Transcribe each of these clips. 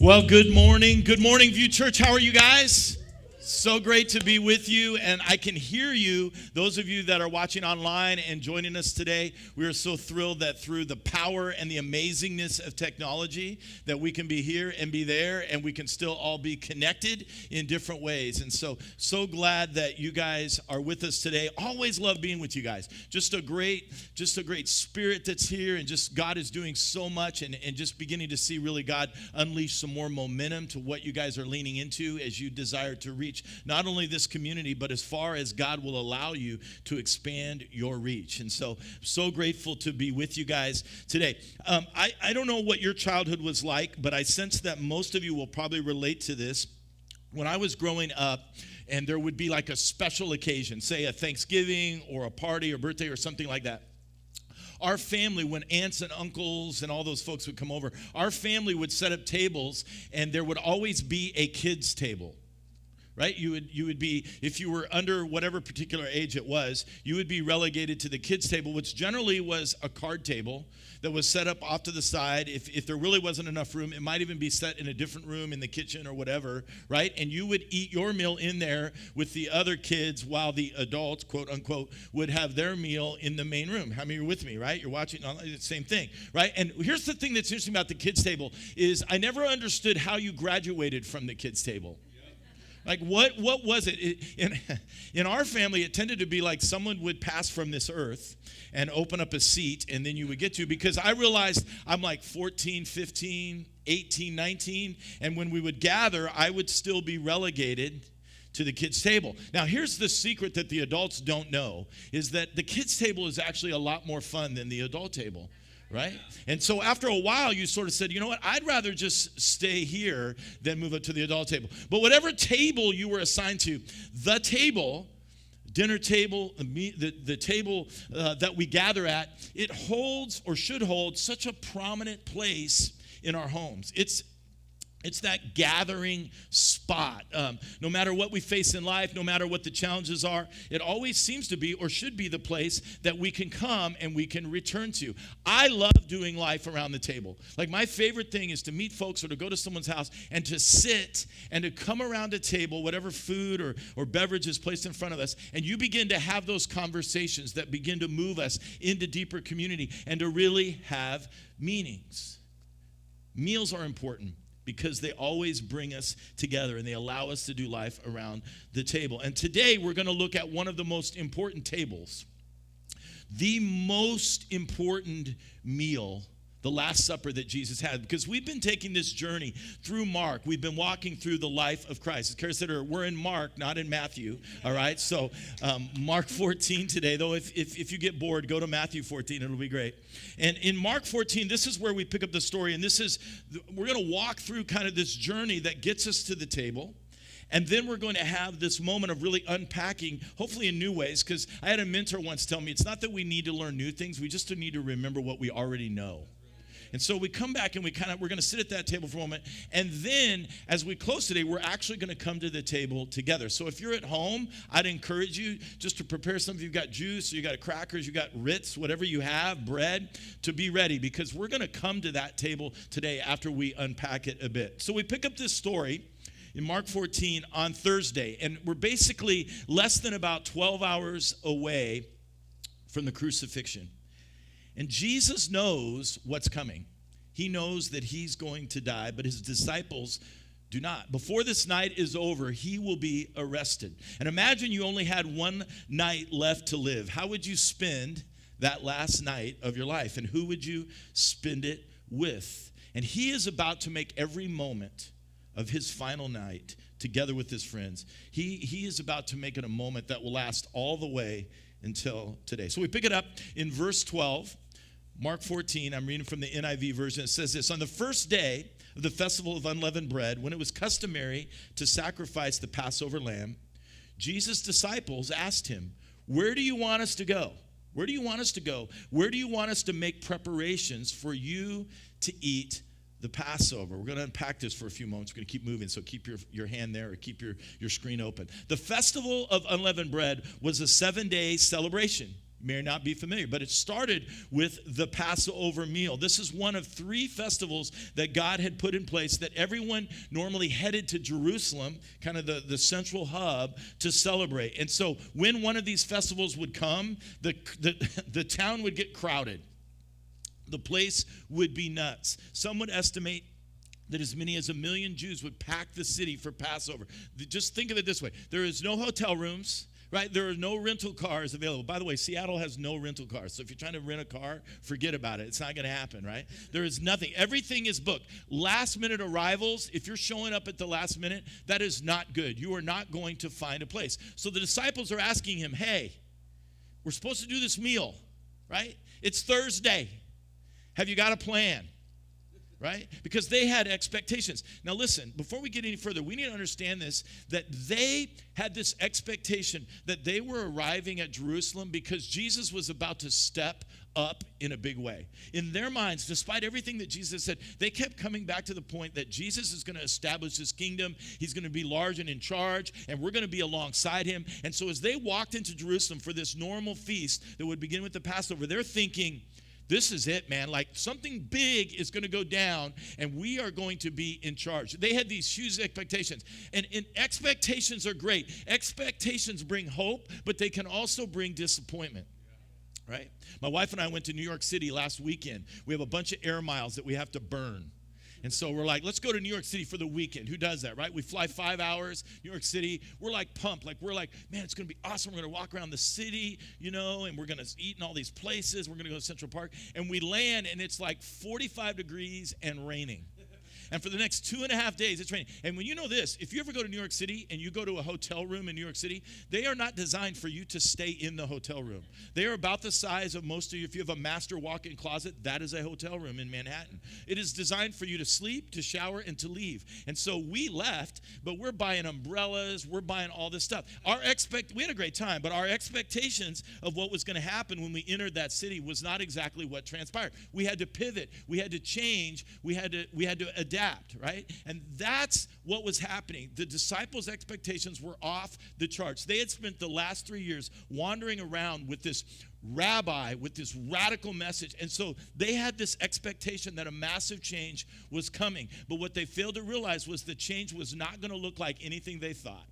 Well, good morning. Good morning, View Church. How are you guys? So great to be with you, and I can hear you. Those of you that are watching online and joining us today, we are so thrilled that through the power and the amazingness of technology that we can be here and be there, and we can still all be connected in different ways. And so glad that you guys are with us today. Always love being with you guys. Just a great spirit that's here, and just God is doing so much, and just beginning to see really God unleash some more momentum to what you guys are leaning into as you desire to reach not only this community, but as far as God will allow you to expand your reach. And so grateful to be with you guys today. I don't know what your childhood was like, but I sense that most of you will probably relate to this. When I was growing up, and there would be like a special occasion, say a Thanksgiving or a party or birthday or something like that. Our family, when aunts and uncles and all those folks would come over, our family would set up tables, and there would always be a kids' table. Right? You would be, if you were under whatever particular age it was, you would be relegated to the kids' table, which generally was a card table that was set up off to the side. If there really wasn't enough room, it might even be set in a different room in the kitchen or whatever, right? And you would eat your meal in there with the other kids while the adults, quote unquote, would have their meal in the main room. How many are with me, right? You're watching online, it's the same thing, right? And here's the thing that's interesting about the kids' table is I never understood how you graduated from the kids' table. Like, what was it? In our family, it tended to be like someone would pass from this earth and open up a seat, and then you would get to, because I realized I'm like 14, 15, 18, 19, and when we would gather, I would still be relegated to the kids' table. Now, here's the secret that the adults don't know, is that the kids' table is actually a lot more fun than the adult table. Right? And so after a while, you sort of said, you know what, I'd rather just stay here than move up to the adult table. But whatever table you were assigned to, the table, dinner table, the table that we gather at, it holds or should hold such a prominent place in our homes. It's that gathering spot. No matter what we face in life, no matter what the challenges are, it always seems to be or should be the place that we can come and we can return to. I love doing life around the table. Like, my favorite thing is to meet folks or to go to someone's house and to sit and to come around a table, whatever food or beverage is placed in front of us, and you begin to have those conversations that begin to move us into deeper community and to really have meanings. Meals are important, because they always bring us together and they allow us to do life around the table. And today we're going to look at one of the most important tables, the most important meal, the Last Supper that Jesus had, because we've been taking this journey through Mark. We've been walking through the life of Christ. As Kara said, we're in Mark, not in Matthew, all right? So Mark 14 today, though if you get bored, go to Matthew 14. It'll be great. And in Mark 14, this is where we pick up the story, and we're going to walk through kind of this journey that gets us to the table. And then we're going to have this moment of really unpacking, hopefully in new ways, because I had a mentor once tell me, it's not that we need to learn new things, we just need to remember what we already know. And so we come back and we're going to sit at that table for a moment. And then as we close today, we're actually going to come to the table together. So if you're at home, I'd encourage you just to prepare something. You've got juice, you got crackers, you got Ritz, whatever you have, bread, to be ready, because we're going to come to that table today after we unpack it a bit. So we pick up this story in Mark 14 on Thursday, and we're basically less than about 12 hours away from the crucifixion. And Jesus knows what's coming. He knows that he's going to die, but his disciples do not. Before this night is over, he will be arrested. And imagine you only had one night left to live. How would you spend that last night of your life? And who would you spend it with? And he is about to make every moment of his final night together with his friends. He is about to make it a moment that will last all the way until today. So we pick it up in verse 12. Mark 14, I'm reading from the NIV version. It says this: on the first day of the festival of unleavened bread, when it was customary to sacrifice the Passover lamb, Jesus' disciples asked him, where do you want us to go? Where do you want us to go? Where do you want us to make preparations for you to eat the Passover? We're going to unpack this for a few moments. We're going to keep moving, so keep your hand there or keep your screen open. The festival of unleavened bread was a 7-day celebration. may not be familiar, but it started with the Passover meal. This is one of 3 festivals that God had put in place that everyone normally headed to Jerusalem, kind of the central hub, to celebrate. And so when one of these festivals would come, the town would get crowded. The place would be nuts. Some would estimate that as many as 1 million Jews would pack the city for Passover. Just think of it this way. There is no hotel rooms. Right? There are no rental cars available. By the way, Seattle has no rental cars. So if you're trying to rent a car, forget about it. It's not going to happen, right? There is nothing. Everything is booked. Last minute arrivals, if you're showing up at the last minute, that is not good. You are not going to find a place. So the disciples are asking him, hey, we're supposed to do this meal, right? It's Thursday. Have you got a plan? Right? Because they had expectations. Now listen, before we get any further, we need to understand this, that they had this expectation that they were arriving at Jerusalem because Jesus was about to step up in a big way. In their minds, despite everything that Jesus said, they kept coming back to the point that Jesus is going to establish his kingdom. He's going to be large and in charge, and we're going to be alongside him. And so as they walked into Jerusalem for this normal feast that would begin with the Passover, they're thinking, this is it, man. Like something big is going to go down and we are going to be in charge. They had these huge expectations. And expectations are great. Expectations bring hope, but they can also bring disappointment. Right? My wife and I went to New York City last weekend. We have a bunch of air miles that we have to burn. And so we're like, let's go to New York City for the weekend. Who does that, right? We fly 5 hours, New York City. We're like pumped. Like we're like, man, it's going to be awesome. We're going to walk around the city, and we're going to eat in all these places. We're going to go to Central Park. And we land, and it's like 45 degrees and raining. And for the next 2.5 days, it's raining. And when you know this, if you ever go to New York City and you go to a hotel room in New York City, they are not designed for you to stay in the hotel room. They are about the size of most of you. If you have a master walk-in closet, that is a hotel room in Manhattan. It is designed for you to sleep, to shower, and to leave. And so we left, but we're buying umbrellas. We're buying all this stuff. We had a great time, but our expectations of what was going to happen when we entered that city was not exactly what transpired. We had to pivot. We had to change. We had to adapt. Right? And that's what was happening. The disciples' expectations were off the charts. They had spent the last 3 years wandering around with this rabbi, with this radical message. And so they had this expectation that a massive change was coming. But what they failed to realize was the change was not going to look like anything they thought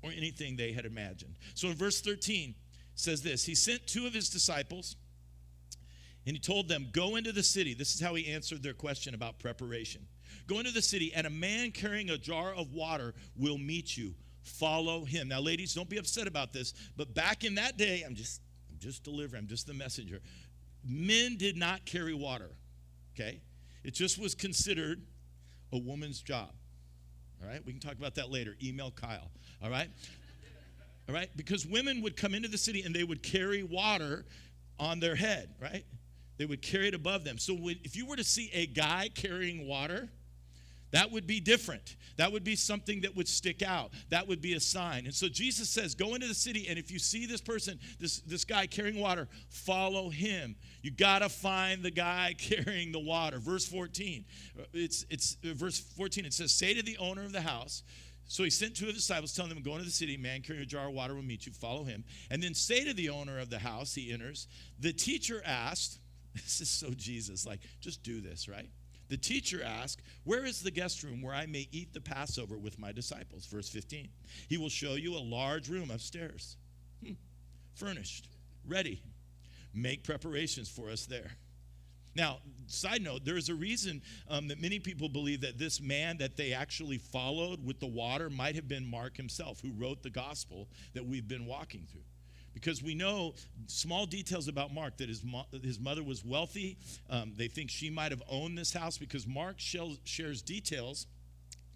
or anything they had imagined. So in verse 13, it says this, he sent 2 of his disciples, and he told them, go into the city. This is how he answered their question about preparation. Go into the city, and a man carrying a jar of water will meet you. Follow him. Now, ladies, don't be upset about this, but back in that day, I'm just delivering. I'm just the messenger. Men did not carry water, okay? It just was considered a woman's job, all right? We can talk about that later. Email Kyle, all right? All right? Because women would come into the city, and they would carry water on their head, right? They would carry it above them. So if you were to see a guy carrying water, that would be different. That would be something that would stick out. That would be a sign. And so Jesus says, go into the city, and if you see this person, this guy carrying water, follow him. You got to find the guy carrying the water. Verse 14. Verse 14. It says, say to the owner of the house. So he sent 2 of his disciples, telling them, go into the city, man carrying a jar of water will meet you, follow him. And then say to the owner of the house, he enters, the teacher asked, this is so Jesus, like, just do this, right? The teacher asked, where is the guest room where I may eat the Passover with my disciples? Verse 15, he will show you a large room upstairs, furnished, ready. Make preparations for us there. Now, side note, there is a reason that many people believe that this man that they actually followed with the water might have been Mark himself, who wrote the gospel that we've been walking through. Because we know small details about Mark, that his mother was wealthy. They think she might have owned this house because Mark shares details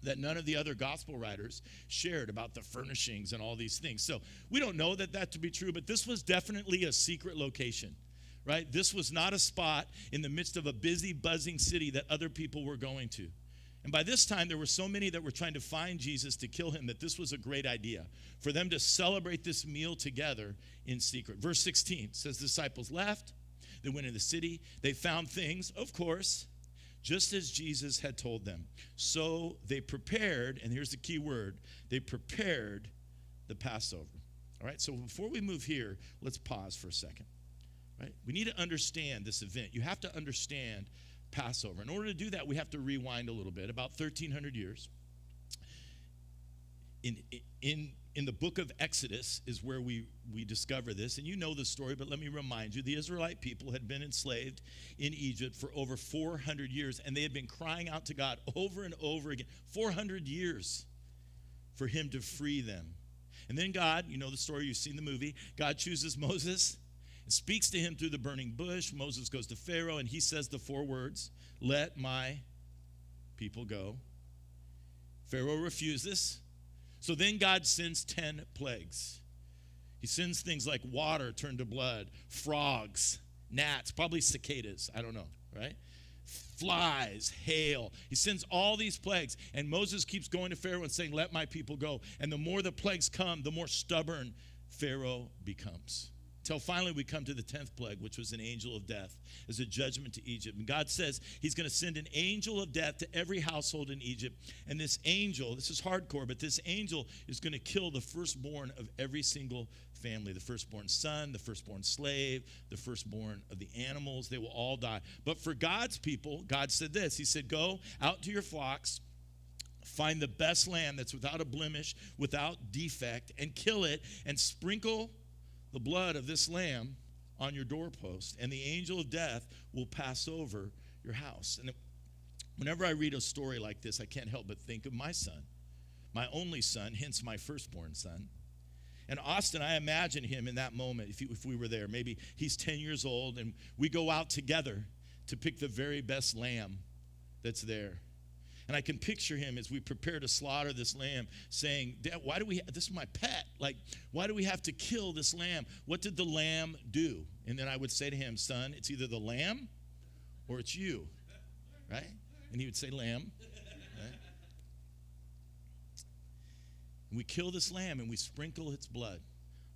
that none of the other gospel writers shared about the furnishings and all these things. So we don't know that to be true, but this was definitely a secret location, right? This was not a spot in the midst of a busy, buzzing city that other people were going to. And by this time, there were so many that were trying to find Jesus to kill him that this was a great idea for them to celebrate this meal together in secret. Verse 16 says the disciples left. They went into the city. They found things, of course, just as Jesus had told them. So they prepared, and here's the key word, they prepared the Passover. All right, so before we move here, let's pause for a second. Right? We need to understand this event. You have to understand Passover. In order to do that, we have to rewind a little bit, about 1,300 years. In the book of Exodus is where we discover this, and you know the story, but let me remind you, the Israelite people had been enslaved in Egypt for over 400 years, and they had been crying out to God over and over again, 400 years, for him to free them. And then God, you know the story, you've seen the movie, God chooses Moses and speaks to him through the burning bush. Moses goes to Pharaoh, and he says the 4 words, "Let my people go." Pharaoh refuses. So then God sends 10 plagues. He sends things like water turned to blood, frogs, gnats, probably cicadas, I don't know, right? Flies, hail. He sends all these plagues, and Moses keeps going to Pharaoh and saying, "Let my people go." And the more the plagues come, the more stubborn Pharaoh becomes. Until finally we come to the 10th plague, which was an angel of death as a judgment to Egypt. And God says he's going to send an angel of death to every household in Egypt. And this angel, this is hardcore, but this angel is going to kill the firstborn of every single family. The firstborn son, the firstborn slave, the firstborn of the animals. They will all die. But for God's people, God said this. He said, "Go out to your flocks, find the best lamb that's without a blemish, without defect, and kill it, and sprinkle the blood of this lamb on your doorpost, and the angel of death will pass over your house." And whenever I read a story like this, I can't help but think of my son, my only son, hence my firstborn son. And Austin, I imagine him in that moment, if we were there. Maybe he's 10 years old, and we go out together to pick the very best lamb that's there. And I can picture him as we prepare to slaughter this lamb saying, "Dad, why do we, this is my pet. Like, why do we have to kill this lamb? What did the lamb do?" And then I would say to him, "Son, it's either the lamb or it's you," right? And he would say, "Lamb," right? And we kill this lamb and we sprinkle its blood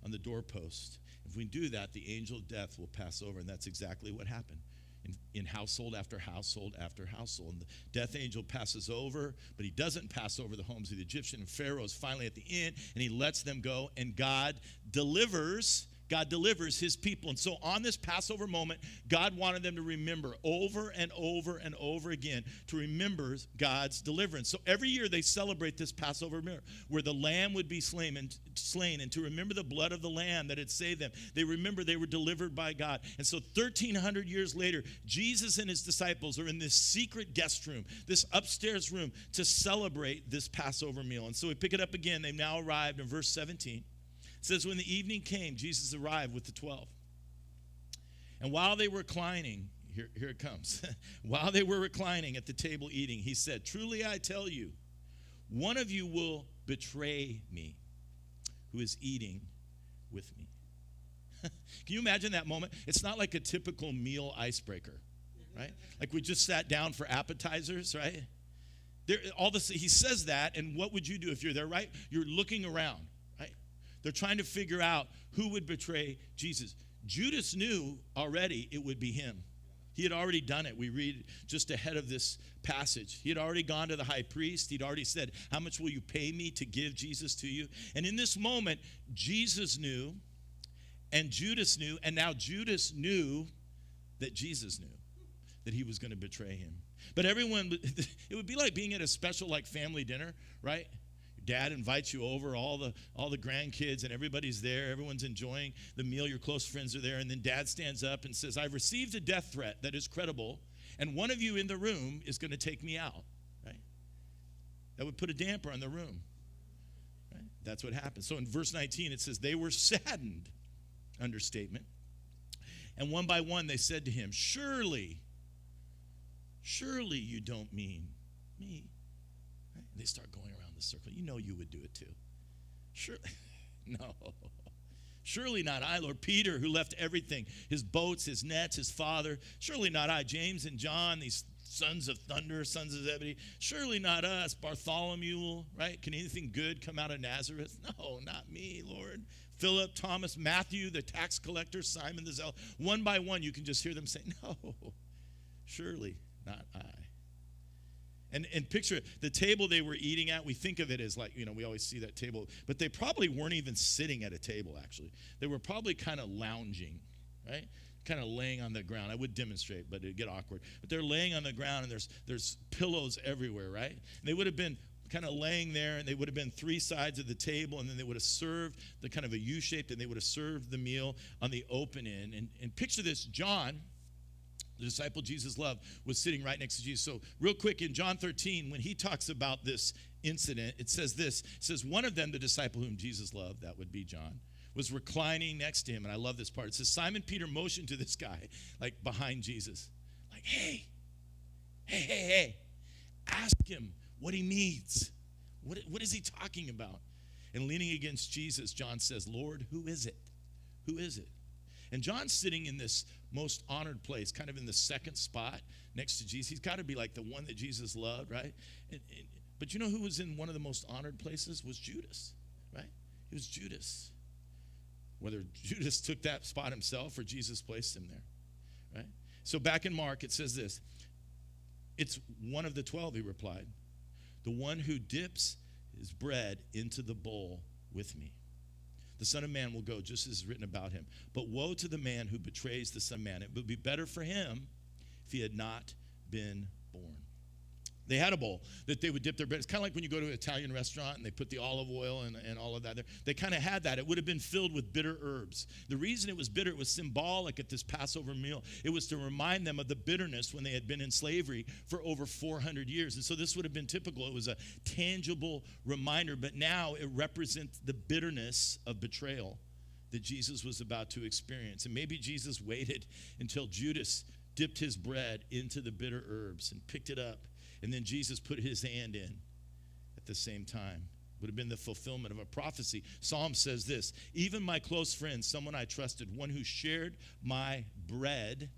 on the doorpost. If we do that, the angel of death will pass over, and that's exactly what happened. In household after household after household. And the death angel passes over, but he doesn't pass over the homes of the Egyptian. And Pharaoh's finally at the end, and he lets them go, and God delivers his people. And so on this Passover moment, God wanted them to remember over and over and over again to remember God's deliverance. So every year they celebrate this Passover meal where the lamb would be slain and to remember the blood of the lamb that had saved them. They remember they were delivered by God. And so 1,300 years later, Jesus and his disciples are in this secret guest room, this upstairs room, to celebrate this Passover meal. And so we pick it up again. They've now arrived in verse 17. It says, "When the evening came, Jesus arrived with the 12. And while they were reclining," here it comes, "while they were reclining at the table eating, he said, 'Truly I tell you, one of you will betray me, who is eating with me.'" Can you imagine that moment? It's not like a typical meal icebreaker, right? Like we just sat down for appetizers, right? He says that, and what would you do if you're there, right? You're looking around. They're trying to figure out who would betray Jesus. Judas knew already it would be him. He had already done it. We read just ahead of this passage. He had already gone to the high priest. He'd already said, "How much will you pay me to give Jesus to you?" And in this moment, Jesus knew, and Judas knew, and now Judas knew that Jesus knew that he was going to betray him. But everyone, it would be like being at a special like family dinner, right? Dad invites you over, all the grandkids, and everybody's there. Everyone's enjoying the meal. Your close friends are there. And then Dad stands up and says, "I've received a death threat that is credible, and one of you in the room is going to take me out." Right? That would put a damper on the room. Right? That's what happened. So in verse 19, it says, "They were saddened," understatement. "And one by one they said to him, 'Surely you don't mean me.'" Right? They start going around the circle. "You know you would do it too." "Surely, no. Surely not I, Lord." "Peter, who left everything, his boats, his nets, his father. Surely not I. James and John, these sons of thunder, sons of Zebedee. Surely not us. Bartholomew," right? "Can anything good come out of Nazareth?" "No, not me, Lord." "Philip, Thomas, Matthew, the tax collector, Simon the Zealot." One by one, you can just hear them say, "No, surely not I." And picture it, the table they were eating at, we think of it as like, we always see that table, but they probably weren't even sitting at a table, actually. They were probably kind of lounging, right? Kind of laying on the ground. I would demonstrate, but it'd get awkward. But they're laying on the ground, and there's pillows everywhere, right? And they would have been kind of laying there, and they would have been three sides of the table, and then they would have served the kind of a U-shaped, and they would have served the meal on the open end. And picture this, John, the disciple Jesus loved, was sitting right next to Jesus. So real quick, in John 13, when he talks about this incident, it says this. It says, one of them, the disciple whom Jesus loved, that would be John, was reclining next to him. And I love this part. It says, Simon Peter motioned to this guy, like behind Jesus, like, hey, ask him what he needs. What is he talking about? And leaning against Jesus, John says, Lord, who is it? Who is it? And John's sitting in this most honored place, kind of in the second spot next to Jesus. He's got to be like the one that Jesus loved, right? But you know who was in one of the most honored places? Was Judas, right? It was Judas. Whether Judas took that spot himself or Jesus placed him there, right? So back in Mark, it says this. It's one of the 12, he replied. The one who dips his bread into the bowl with me. The Son of Man will go just as is written about him. But woe to the man who betrays the Son of Man. It would be better for him if he had not been born. They had a bowl that they would dip their bread. It's kind of like when you go to an Italian restaurant and they put the olive oil and all of that there. They kind of had that. It would have been filled with bitter herbs. The reason it was bitter, it was symbolic at this Passover meal. It was to remind them of the bitterness when they had been in slavery for over 400 years. And so this would have been typical. It was a tangible reminder, but now it represents the bitterness of betrayal that Jesus was about to experience. And maybe Jesus waited until Judas dipped his bread into the bitter herbs and picked it up. And then Jesus put his hand in at the same time. Would have been the fulfillment of a prophecy. Psalm says this, even my close friend, someone I trusted, one who shared my bread,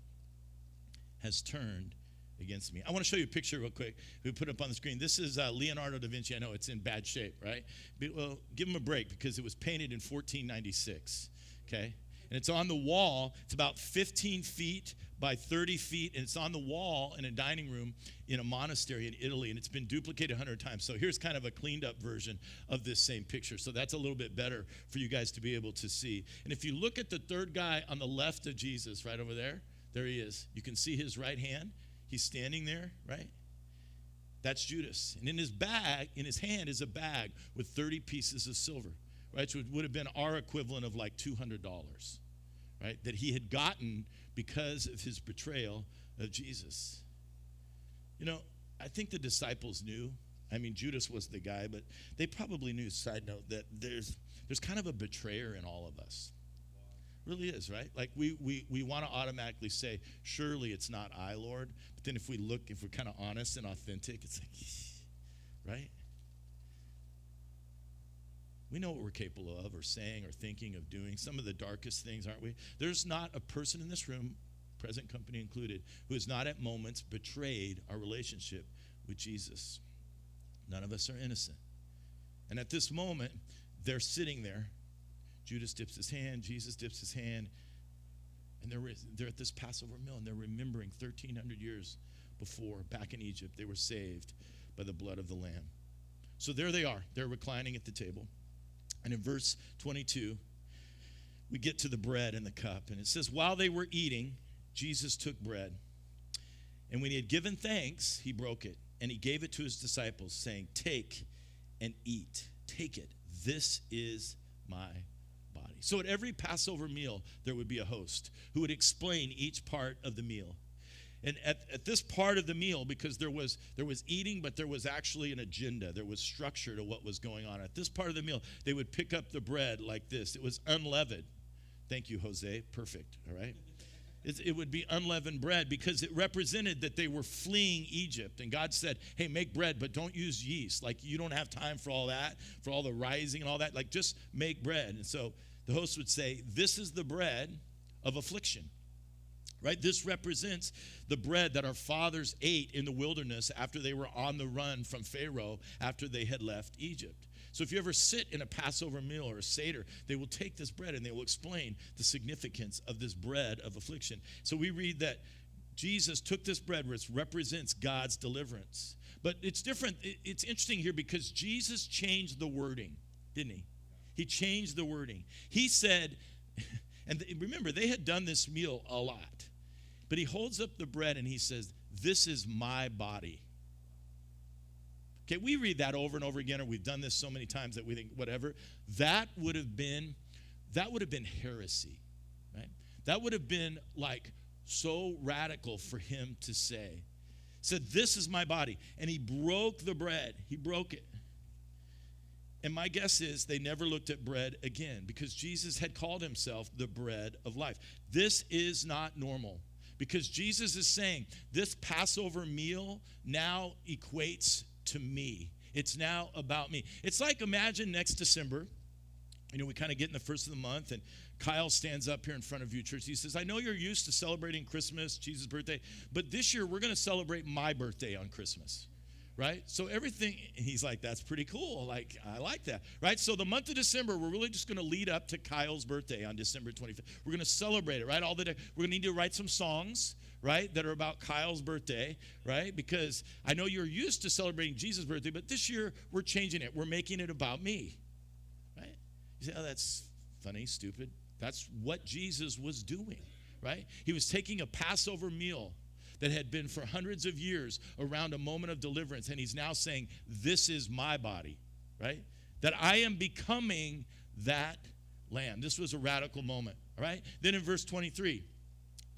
has turned against me. I want to show you a picture real quick. We put it up on the screen. This is Leonardo da Vinci. I know it's in bad shape, right? But, well, give him a break because it was painted in 1496, okay? And it's on the wall. It's about 15 feet by 30 feet, and it's on the wall in a dining room in a monastery in Italy, and it's been duplicated 100 times. So here's kind of a cleaned up version of this same picture. So that's a little bit better for you guys to be able to see. And if you look at the third guy on the left of Jesus, right over there, there he is. You can see his right hand. He's standing there, right? That's Judas. And in his bag, in his hand is a bag with 30 pieces of silver, right? So it would have been our equivalent of like $200, right? That he had gotten because of his betrayal of Jesus. You know, I think the disciples knew. I mean, Judas was the guy, but they probably knew, side note, that there's kind of a betrayer in all of us. Really is, right? Like we want to automatically say, surely it's not I, Lord. But then if we're kind of honest and authentic, it's like, right? We know what we're capable of or saying or thinking of doing. Some of the darkest things, aren't we? There's not a person in this room, present company included, who has not at moments betrayed our relationship with Jesus. None of us are innocent. And at this moment, they're sitting there. Judas dips his hand, Jesus dips his hand, and they're at this Passover meal, and they're remembering 1,300 years before, back in Egypt, they were saved by the blood of the Lamb. So there they are. They're reclining at the table. And in verse 22, we get to the bread and the cup. And it says, while they were eating, Jesus took bread. And when he had given thanks, he broke it. And he gave it to his disciples, saying, take and eat. Take it. This is my body. So at every Passover meal, there would be a host who would explain each part of the meal. And at this part of the meal, because there was eating, but there was actually an agenda. There was structure to what was going on. At this part of the meal, they would pick up the bread like this. It was unleavened. Thank you, Jose. Perfect, all right? It would be unleavened bread because it represented that they were fleeing Egypt. And God said, hey, make bread, but don't use yeast. Like, you don't have time for all that, for all the rising and all that. Like, just make bread. And so the host would say, this is the bread of affliction. Right? This represents the bread that our fathers ate in the wilderness after they were on the run from Pharaoh after they had left Egypt. So if you ever sit in a Passover meal or a Seder, they will take this bread and they will explain the significance of this bread of affliction. So we read that Jesus took this bread, which represents God's deliverance. But it's different. It's interesting here because Jesus changed the wording, didn't he? He changed the wording. He said, and remember, they had done this meal a lot. But he holds up the bread and he says, this is my body. Okay, we read that over and over again, or we've done this so many times that we think whatever. That would have been heresy, right? That would have been like so radical for him to say. He said, this is my body. And he broke the bread. He broke it. And my guess is they never looked at bread again because Jesus had called himself the bread of life. This is not normal because Jesus is saying this Passover meal now equates to me. It's now about me. It's like imagine next December, we kind of get in the first of the month and Kyle stands up here in front of you, church. He says, I know you're used to celebrating Christmas, Jesus' birthday, but this year we're going to celebrate my birthday on Christmas, right? So everything, he's like, that's pretty cool. Like, I like that, right? So the month of December, we're really just going to lead up to Kyle's birthday on December 25th. We're going to celebrate it, right? All the day. We're going to need to write some songs, right, that are about Kyle's birthday, right? Because I know you're used to celebrating Jesus' birthday, but this year we're changing it. We're making it about me, right? You say, oh, that's funny, stupid. That's what Jesus was doing, right? He was taking a Passover meal that had been for hundreds of years around a moment of deliverance, and he's now saying, this is my body, right? That I am becoming that lamb. This was a radical moment, all right? Then in verse 23,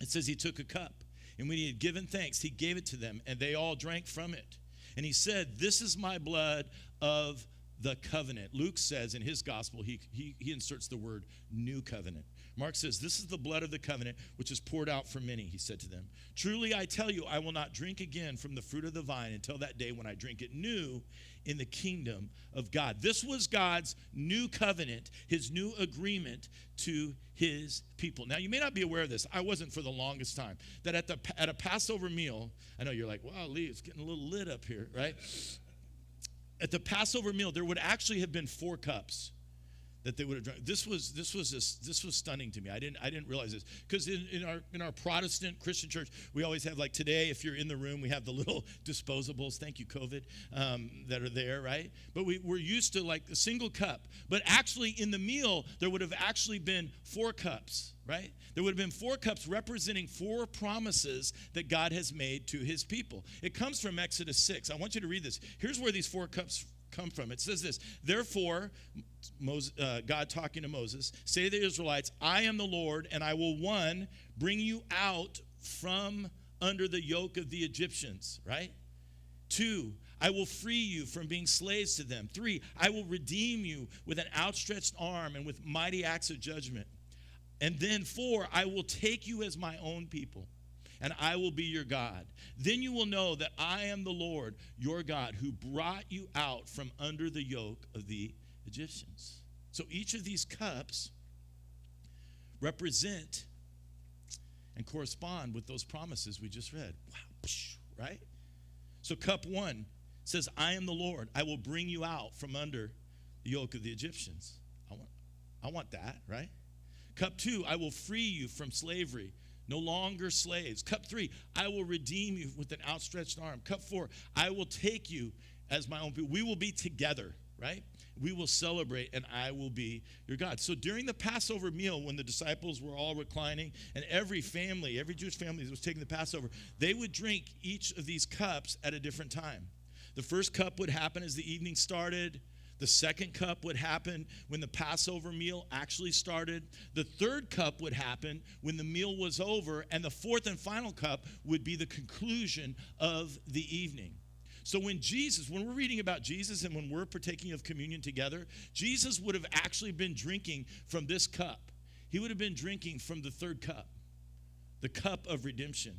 it says he took a cup, and when he had given thanks, he gave it to them, and they all drank from it. And he said, this is my blood of the covenant. Luke says in his gospel, he inserts the word new covenant. Mark says, this is the blood of the covenant, which is poured out for many, he said to them. Truly I tell you, I will not drink again from the fruit of the vine until that day when I drink it new in the kingdom of God. This was God's new covenant, his new agreement to his people. Now, you may not be aware of this. I wasn't for the longest time. That at a Passover meal, I know you're like, wow, Lee, it's getting a little lit up here, right? At the Passover meal, there would actually have been 4 cups that they would have drunk. This was stunning to me. I didn't realize this because in our Protestant Christian church, we always have, like today, if you're in the room, we have the little disposables. Thank you, COVID, that are there, right? But we're used to like a single cup. But actually, in the meal, there would have actually been 4 cups. Right? There would have been 4 cups representing 4 promises that God has made to his people. It comes from Exodus 6. I want you to read this. Here's where these 4 cups come from. It says this, therefore, God talking to Moses, say to the Israelites, I am the Lord, and I will, 1, bring you out from under the yoke of the Egyptians, right? 2, I will free you from being slaves to them. 3, I will redeem you with an outstretched arm and with mighty acts of judgment. And then 4, I will take you as my own people, and I will be your God. Then you will know that I am the Lord, your God, who brought you out from under the yoke of the Egyptians. So each of these cups represent and correspond with those promises we just read. Wow, right? So cup 1 says, I am the Lord. I will bring you out from under the yoke of the Egyptians. I want that, right? Cup 2, I will free you from slavery, no longer slaves. Cup 3, I will redeem you with an outstretched arm. Cup 4, I will take you as my own people. We will be together, right? We will celebrate, and I will be your God. So during the Passover meal, when the disciples were all reclining, and every family, every Jewish family that was taking the Passover, they would drink each of these cups at a different time. The first cup would happen as the evening started. The second cup would happen when the Passover meal actually started. The third cup would happen when the meal was over. And the fourth and final cup would be the conclusion of the evening. So when we're reading about Jesus and when we're partaking of communion together, Jesus would have actually been drinking from this cup. He would have been drinking from the third cup, the cup of redemption.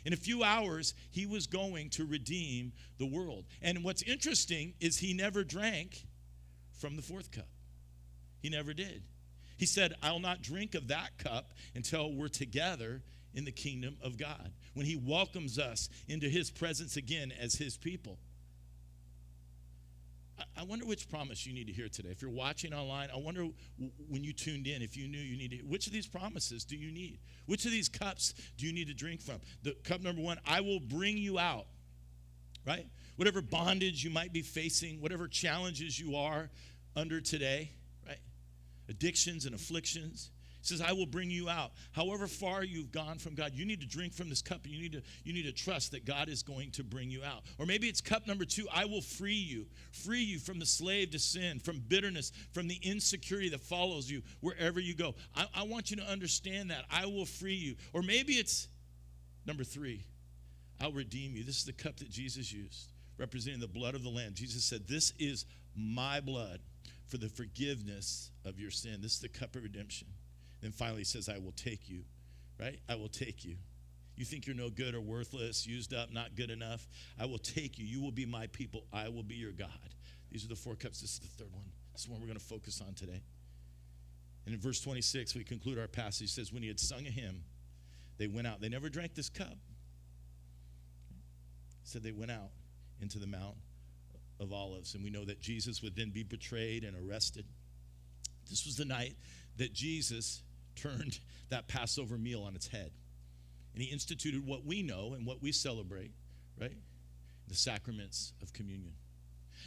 In a few hours, he was going to redeem the world. And what's interesting is he never drank from the fourth cup. He never did. He said, I'll not drink of that cup until we're together in the kingdom of God, when he welcomes us into his presence again as his people. I wonder which promise you need to hear today. If you're watching online, I wonder when you tuned in, if you knew you needed, which of these promises do you need? Which of these cups do you need to drink from? The cup number 1, I will bring you out, right? whatever bondage you might be facing, whatever challenges you are under today, right? Addictions and afflictions. He says, I will bring you out. However far you've gone from God, you need to drink from this cup. And you need to trust that God is going to bring you out. Or maybe it's cup number 2. I will free you from the slave to sin, from bitterness, from the insecurity that follows you wherever you go. I want you to understand that. I will free you. Or maybe it's number 3. I'll redeem you. This is the cup that Jesus used, representing the blood of the Lamb. Jesus said, this is my blood for the forgiveness of your sin. This is the cup of redemption. Then finally he says, I will take you, right? I will take you. You think you're no good or worthless, used up, not good enough. I will take you. You will be my people. I will be your God. These are the 4 cups. This is the third one. This is one we're going to focus on today. And in verse 26, we conclude our passage. It says, when he had sung a hymn, they went out. They never drank this cup. It said they went out into the Mount of Olives. And we know that Jesus would then be betrayed and arrested. This was the night that Jesus turned that Passover meal on its head. And he instituted what we know and what we celebrate, right? The sacraments of communion.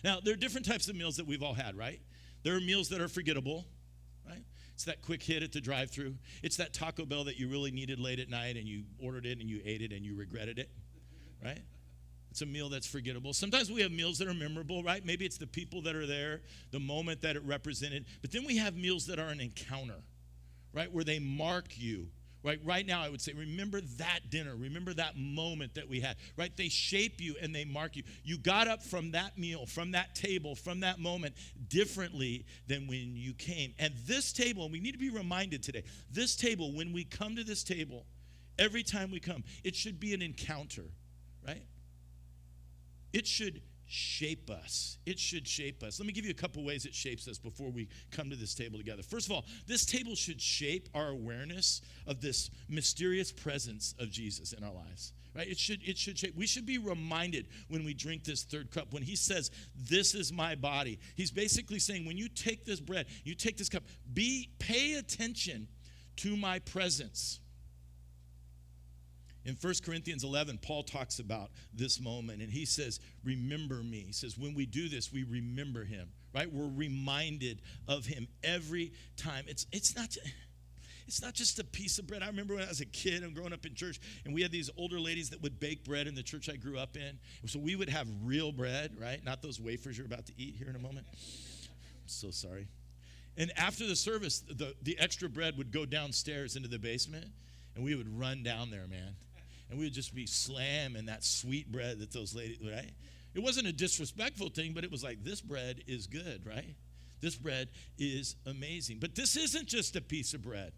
Now, there are different types of meals that we've all had, right? There are meals that are forgettable, right? It's that quick hit at the drive-thru. It's that Taco Bell that you really needed late at night and you ordered it and you ate it and you regretted it, right? It's a meal that's forgettable. Sometimes we have meals that are memorable, right? Maybe it's the people that are there, the moment that it represented. But then we have meals that are an encounter, right? Where they mark you, right? Right now, I would say, remember that dinner. Remember that moment that we had, right? They shape you and they mark you. You got up from that meal, from that table, from that moment differently than when you came. And this table, and we need to be reminded today, this table, when we come to this table, every time we come, it should be an encounter, right? It should shape us. It should shape us. Let me give you a couple ways it shapes us before we come to this table together. First of all, this table should shape our awareness of this mysterious presence of Jesus in our lives. Right? It should shape. We should be reminded when we drink this third cup. When he says, this is my body, he's basically saying, when you take this bread, you take this cup, pay attention to my presence. In 1 Corinthians 11, Paul talks about this moment, and he says, remember me. He says, when we do this, we remember him, right? We're reminded of him every time. It's not just a piece of bread. I remember when I was a kid and growing up in church, and we had these older ladies that would bake bread in the church I grew up in. So we would have real bread, right? Not those wafers you're about to eat here in a moment. I'm so sorry. And after the service, the extra bread would go downstairs into the basement, and we would run down there, man. And we would just be slamming that sweet bread that those ladies, right? It wasn't a disrespectful thing, but it was like, this bread is good, right? This bread is amazing. But this isn't just a piece of bread,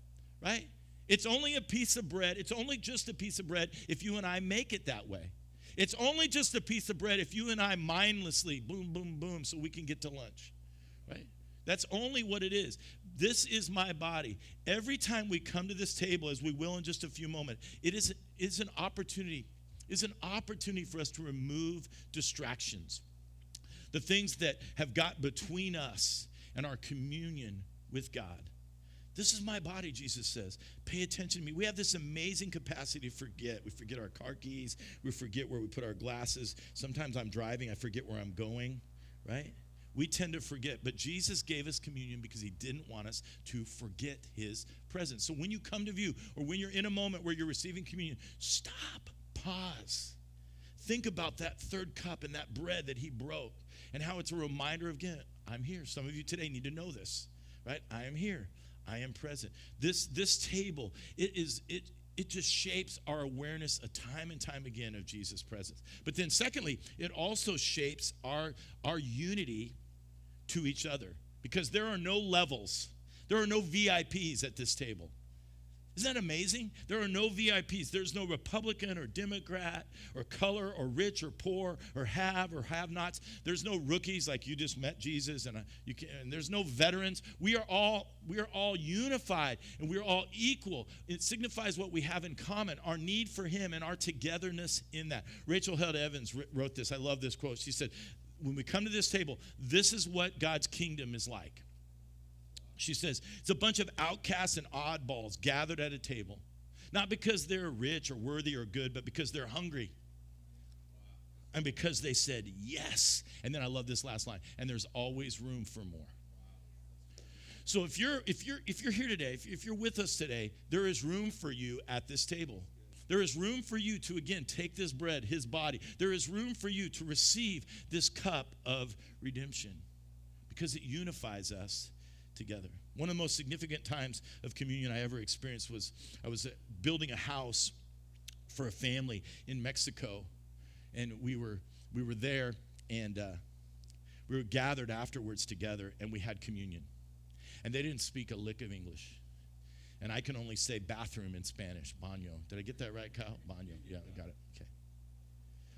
right? It's only a piece of bread. It's only just a piece of bread if you and I make it that way. It's only just a piece of bread if you and I mindlessly, boom, boom, boom, so we can get to lunch, right? That's only what it is. This is my body. Every time we come to this table, as we will in just a few moments, it is an opportunity. It's an opportunity for us to remove distractions. The things that have got between us and our communion with God. This is my body, Jesus says. Pay attention to me. We have this amazing capacity to forget. We forget our car keys. We forget where we put our glasses. Sometimes I'm driving. I forget where I'm going, right? We tend to forget, but Jesus gave us communion because he didn't want us to forget his presence. So when you come to view, or when you're in a moment where you're receiving communion, stop, pause. Think about that third cup and that bread that he broke and how it's a reminder of, again, I'm here. Some of you today need to know this, right? I am here. I am present. This table, it just shapes our awareness time and time again of Jesus' presence. But then secondly, it also shapes our unity to each other, because there are no levels. There are no VIPs at this table. Isn't that amazing? There are no VIPs. There's no Republican or Democrat or color or rich or poor or have-nots. There's no rookies like you just met Jesus, and there's no veterans. We are all unified, and we are all equal. It signifies what we have in common, our need for him and our togetherness in that. Rachel Held Evans wrote this. I love this quote. She said, when we come to this table, this is what God's kingdom is like. She says, it's a bunch of outcasts and oddballs gathered at a table, not because they're rich or worthy or good, but because they're hungry. And because they said yes. And then I love this last line, and there's always room for more. So if you're here today, if you're with us today, there is room for you at this table. There is room for you to, again, take this bread, his body. There is room for you to receive this cup of redemption because it unifies us together. One of the most significant times of communion I ever experienced was I was building a house for a family in Mexico, and we were there, and we were gathered afterwards together, and we had communion. And they didn't speak a lick of English. And I can only say bathroom in Spanish, baño. Did I get that right, Kyle? Baño. Yeah, I got it. Okay.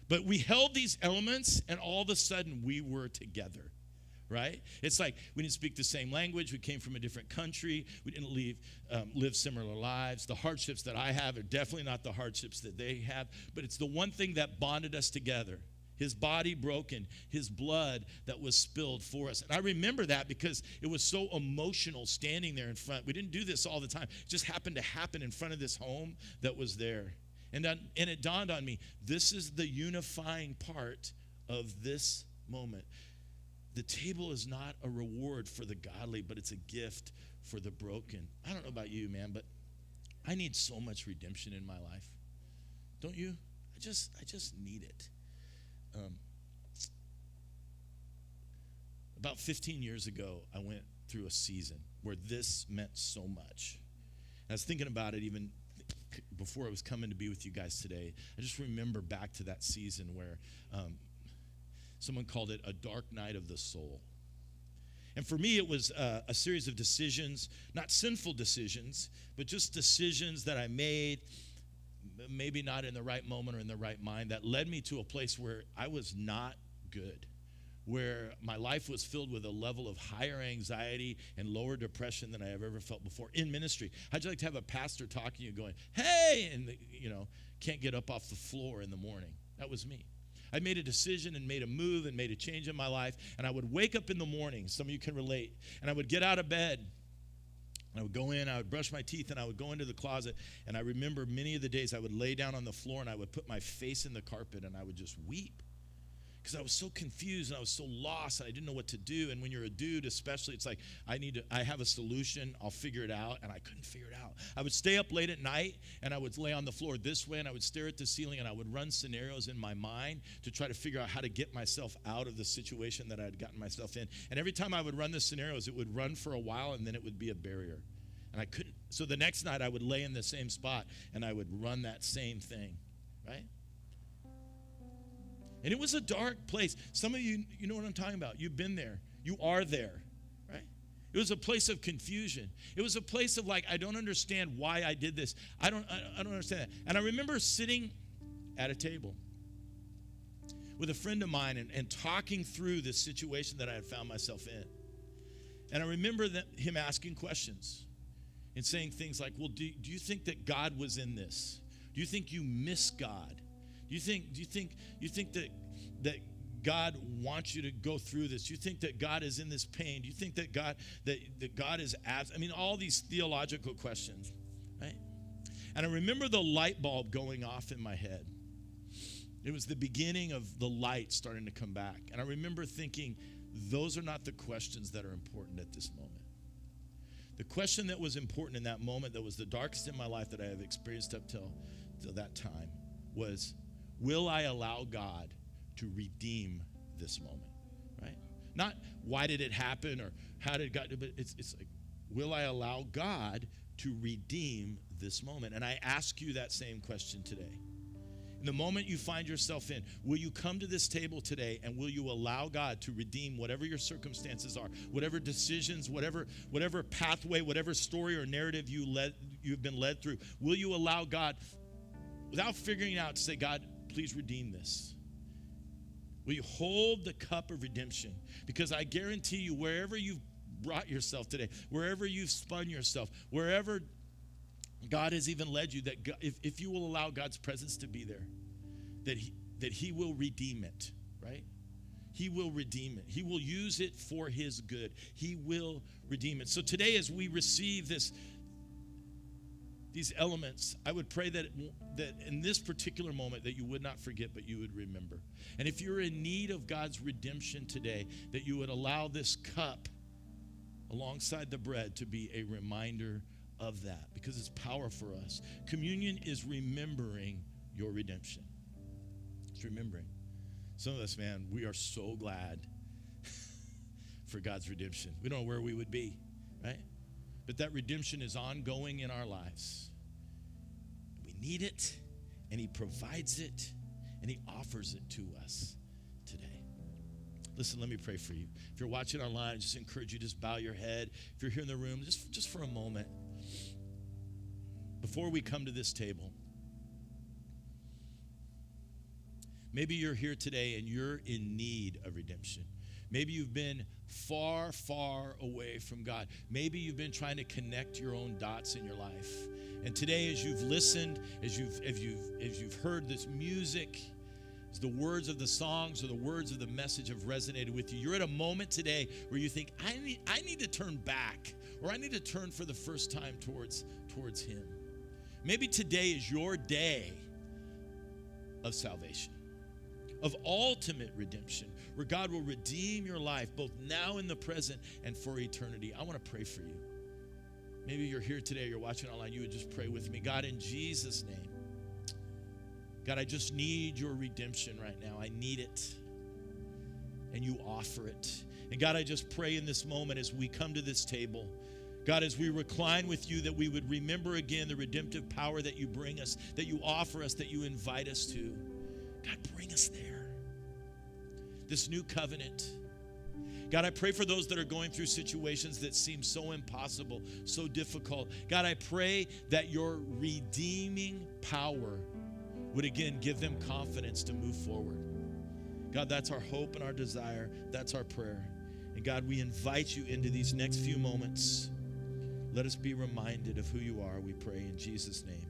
But we held these elements, and all of a sudden we were together, right? It's like we didn't speak the same language. We came from a different country. We didn't live similar lives. The hardships that I have are definitely not the hardships that they have. But it's the one thing that bonded us together. His body broken, his blood that was spilled for us. And I remember that because it was so emotional standing there in front. We didn't do this all the time. It just happened to happen in front of this home that was there. And it dawned on me, this is the unifying part of this moment. The table is not a reward for the godly, but it's a gift for the broken. I don't know about you, man, but I need so much redemption in my life. Don't you? I just need it. About 15 years ago, I went through a season where this meant so much. And I was thinking about it even before I was coming to be with you guys today. I just remember back to that season where someone called it a dark night of the soul. And for me, it was a series of decisions, not sinful decisions, but just decisions that I made, maybe not in the right moment or in the right mind, that led me to a place where I was not good, where my life was filled with a level of higher anxiety and lower depression than I have ever felt before in ministry. How'd you like to have a pastor talking to you going, hey, and can't get up off the floor in the morning? That was me. I made a decision and made a move and made a change in my life, and I would wake up in the morning, some of you can relate, and I would get out of bed, and I would go in, I would brush my teeth, and I would go into the closet, and I remember many of the days I would lay down on the floor, and I would put my face in the carpet, and I would just weep. Because I was so confused and I was so lost and I didn't know what to do. And when you're a dude especially, it's like I have a solution, I'll figure it out, and I couldn't figure it out. I would stay up late at night and I would lay on the floor this way and I would stare at the ceiling and I would run scenarios in my mind to try to figure out how to get myself out of the situation that I had gotten myself in. And every time I would run the scenarios, it would run for a while and then it would be a barrier. And I couldn't. So the next night I would lay in the same spot and I would run that same thing, right? And it was a dark place. Some of you know what I'm talking about. You've been there. You are there, right? It was a place of confusion. It was a place of like, I don't understand why I did this. I don't understand that. And I remember sitting at a table with a friend of mine and talking through this situation that I had found myself in. And I remember him asking questions and saying things like, well, do you think that God was in this? Do you think you miss God? Do you think that God wants you to go through this? Do you think that God is in this pain? Do you think that God is absent? I mean, all these theological questions, right? And I remember the light bulb going off in my head. It was the beginning of the light starting to come back. And I remember thinking, those are not the questions that are important at this moment. The question that was important in that moment, that was the darkest in my life that I have experienced up till that time, was, will I allow God to redeem this moment, right? Not why did it happen or how did God do it, but it's like, will I allow God to redeem this moment? And I ask you that same question today. In the moment you find yourself in, will you come to this table today and will you allow God to redeem whatever your circumstances are, whatever decisions, whatever pathway, whatever story or narrative you've been led through? Will you allow God, without figuring it out, to say, God, please redeem this? Will you hold the cup of redemption? Because I guarantee you, wherever you've brought yourself today, wherever you've spun yourself, wherever God has even led you, that God, if you will allow God's presence to be there, that he will redeem it, right? He will redeem it. He will use it for his good. He will redeem it. So today, as we receive this these elements, I would pray that in this particular moment that you would not forget, but you would remember. And if you're in need of God's redemption today, that you would allow this cup alongside the bread to be a reminder of that, because it's power for us. Communion is remembering your redemption. It's remembering. Some of us, man, we are so glad for God's redemption. We don't know where we would be, right? But that redemption is ongoing in our lives. We need it, and he provides it, and he offers it to us today. Listen, let me pray for you. If you're watching online, I just encourage you, just bow your head. If you're here in the room, just for a moment, before we come to this table, maybe you're here today and you're in need of redemption. Maybe you've been far, far away from God. Maybe you've been trying to connect your own dots in your life. And today, as you've listened, as you've heard this music, as the words of the songs or the words of the message have resonated with you, you're at a moment today where you think, I need to turn back, or I need to turn for the first time towards him. Maybe today is your day of salvation, of ultimate redemption, where God will redeem your life both now in the present and for eternity. I want to pray for you. Maybe you're here today, you're watching online, you would just pray with me. God, in Jesus' name, God, I just need your redemption right now. I need it, and you offer it. And God, I just pray in this moment as we come to this table, God, as we recline with you, that we would remember again the redemptive power that you bring us, that you offer us, that you invite us to. God, bring us there. This new covenant. God, I pray for those that are going through situations that seem so impossible, so difficult. God, I pray that your redeeming power would again give them confidence to move forward. God, that's our hope and our desire. That's our prayer. And God, we invite you into these next few moments. Let us be reminded of who you are, we pray in Jesus' name.